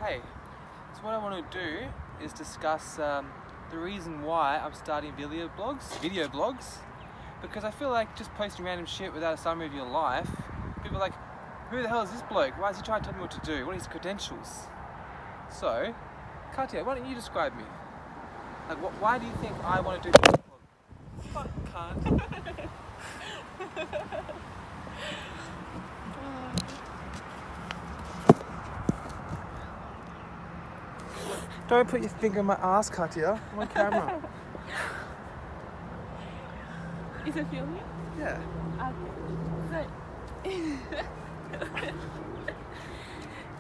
Hey, so what I want to do is discuss the reason why I'm starting video blogs, because I feel like just posting random shit without a summary of your life, people are like, who the hell is this bloke? Why is he trying to tell me what to do? What are his credentials? So, Katya, why don't you describe me? Like, why do you think I want to do video blogs? Fuck, cunt. Don't put your finger in my ass, Katya. I'm on camera. Is it filming? Yeah.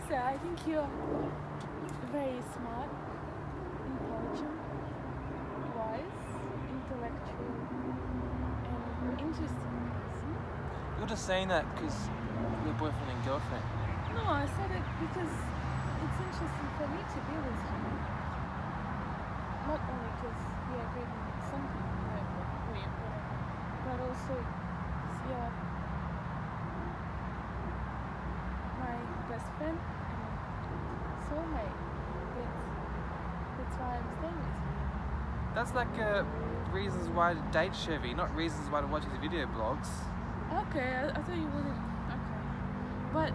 So I think you're very smart, intelligent, wise, intellectual, and interesting person. You're just saying that because you're boyfriend and girlfriend. No, I said it because it's interesting for me to be with you. Not only because we agree on something, whatever, but also you're my best friend and soulmate. That's why I'm staying with you. That's like reasons why to date Chevy, not reasons why to watch his video blogs. Okay, I thought you wanted. Okay, but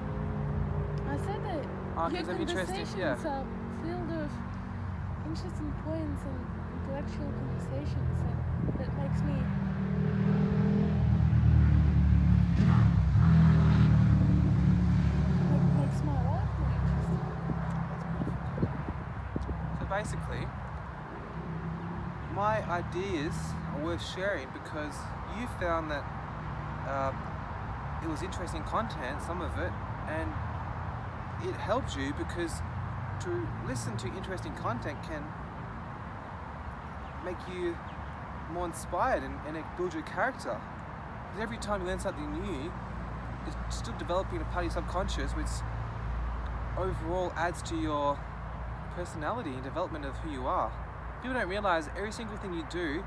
I said that your conversations are filled of interesting points and intellectual conversations, and that makes me. Makes my life more interesting. So basically, my ideas are worth sharing because you found that it was interesting content, some of it, and it helped you because to listen to interesting content can make you more inspired and it builds your character. Because every time you learn something new, it's still developing a part of your subconscious, which overall adds to your personality and development of who you are. People don't realize every single thing you do,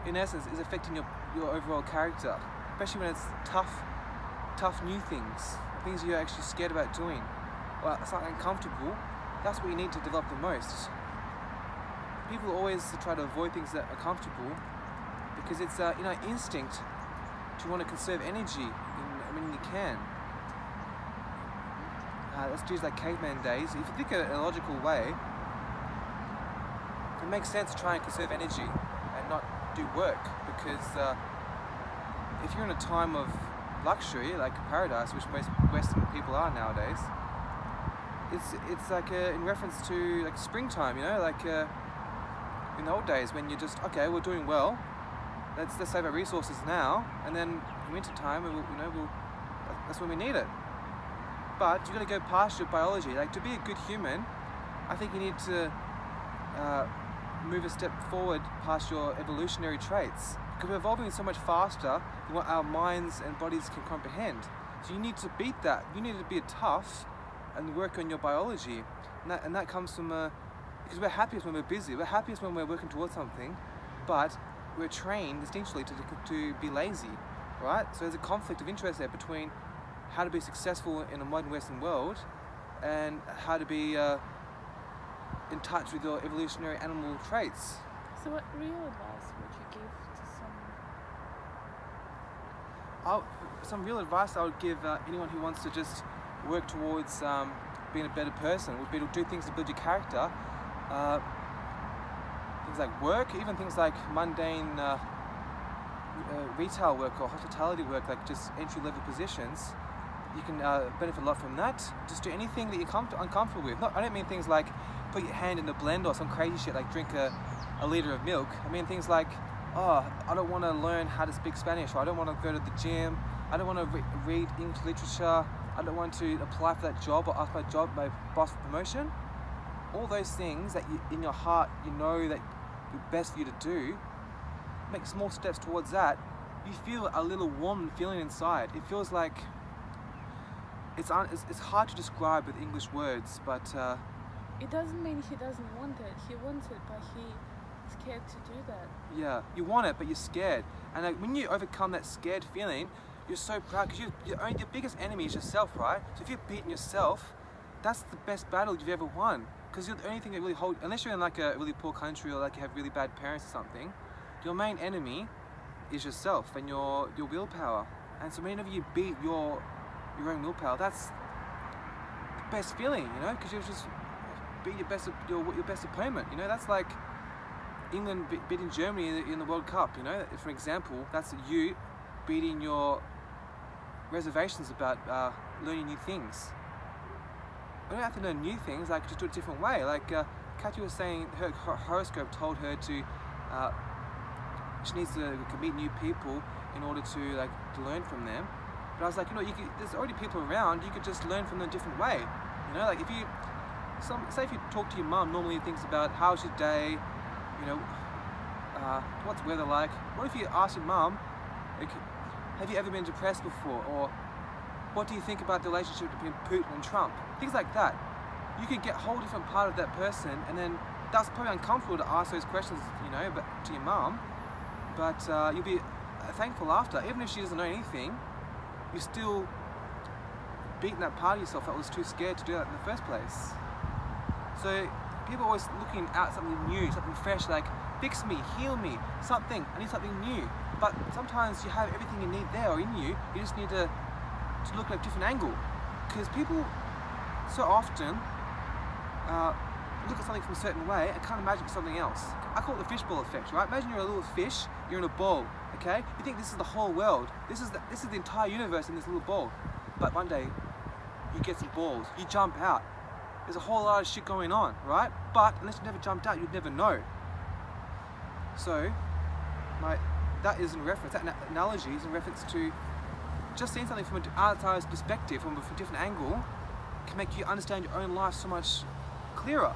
in essence, is affecting your overall character, especially when it's tough new things you're actually scared about doing. Well, it's not uncomfortable. That's what you need to develop the most. People always try to avoid things that are comfortable because it's instinct to want to conserve energy when you can. Let's use like caveman days. If you think in a logical way, it makes sense to try and conserve energy and not do work because if you're in a time of luxury, like paradise, which most Western people are nowadays, it's like in reference to like springtime, like in the old days when you're just okay, we're doing well. Let's save our resources now, and then in winter time, that's when we need it. But you got to go past your biology. Like to be a good human, I think you need to move a step forward past your evolutionary traits because we're evolving so much faster than what our minds and bodies can comprehend. So you need to beat that. You need to be tough and work on your biology, and that comes from because we're happiest when we're busy. We're happiest when we're working towards something, but we're trained instinctually to be lazy, right? So there's a conflict of interest there between how to be successful in a modern Western world and how to be in touch with your evolutionary animal traits. So what real advice would you give to someone? Some real advice I would give anyone who wants to just work towards being a better person would be to do things to build your character. Things like work, even things like mundane retail work or hospitality work, like just entry-level positions. You can benefit a lot from that. Just do anything that you're uncomfortable with. I don't mean things like put your hand in a blender or some crazy shit like drink a litre of milk. I mean things like, I don't want to learn how to speak Spanish, or I don't want to go to the gym, I don't want to read English literature, I don't want to apply for that job or ask my boss for promotion. All those things that you, in your heart, you know that are best for you to do, make small steps towards that. You feel a little warm feeling inside. It feels like it's hard to describe with English words, but it doesn't mean he doesn't want it. He wants it, but he's scared to do that. Yeah, you want it, but you're scared. And like, when you overcome that scared feeling, you're so proud because your biggest enemy is yourself, right? So if you're beating yourself, that's the best battle you've ever won. Because you're the only thing that really hold, unless you're in like a really poor country or like you have really bad parents or something, your main enemy is yourself and your willpower. And so whenever you beat your own willpower, that's the best feeling, you know, because you just beat your best opponent. You know, that's like England beating Germany in the World Cup. You know, for example, that's you beating your reservations about learning new things. I don't have to learn new things. I could just do it a different way. Like Kathy was saying, her horoscope told her to she needs to meet new people in order to learn from them. But I was like, you know, there's already people around. You could just learn from them a different way. You know, like say if you talk to your mum, normally things about how's your day, you know, what's the weather like. What if you ask your mum, like, have you ever been depressed before, or what do you think about the relationship between Putin and Trump? Things like that. You could get a whole different part of that person, and then that's probably uncomfortable to ask those questions, you know, but to your mum. But you'll be thankful after, even if she doesn't know anything. You're still beating that part of yourself that was too scared to do that in the first place. So people are always looking at something new, something fresh, like fix me, heal me, something. I need something new. But sometimes you have everything you need there or in you. You just need to look at a different angle. Because people so often look at something from a certain way and can't imagine something else. I call it the fishbowl effect, right? Imagine you're a little fish, you're in a bowl, okay? You think this is the whole world. This is the entire universe in this little bowl. But one day, you get some balls, you jump out. There's a whole lot of shit going on, right? But unless you never jumped out, you'd never know. So, that is in reference, that analogy is in reference to just seeing something from an outsider's perspective, from a different angle, can make you understand your own life so much clearer.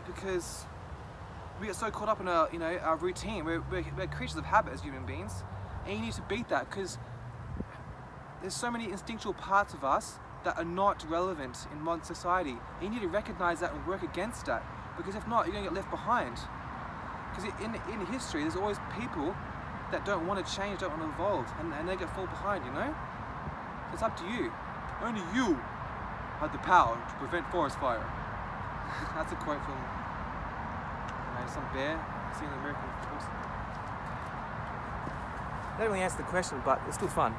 Because we get so caught up in our routine. We're creatures of habit as human beings, and you need to beat that because there's so many instinctual parts of us that are not relevant in modern society. And you need to recognize that and work against that, because if not, you're going to get left behind. Because in history, there's always people that don't want to change, don't want to evolve, and they get fall behind, you know? So it's up to you. Only you have the power to prevent forest fire. That's a quote from some bear seen in American books. That didn't really answer the question, but it's still fun.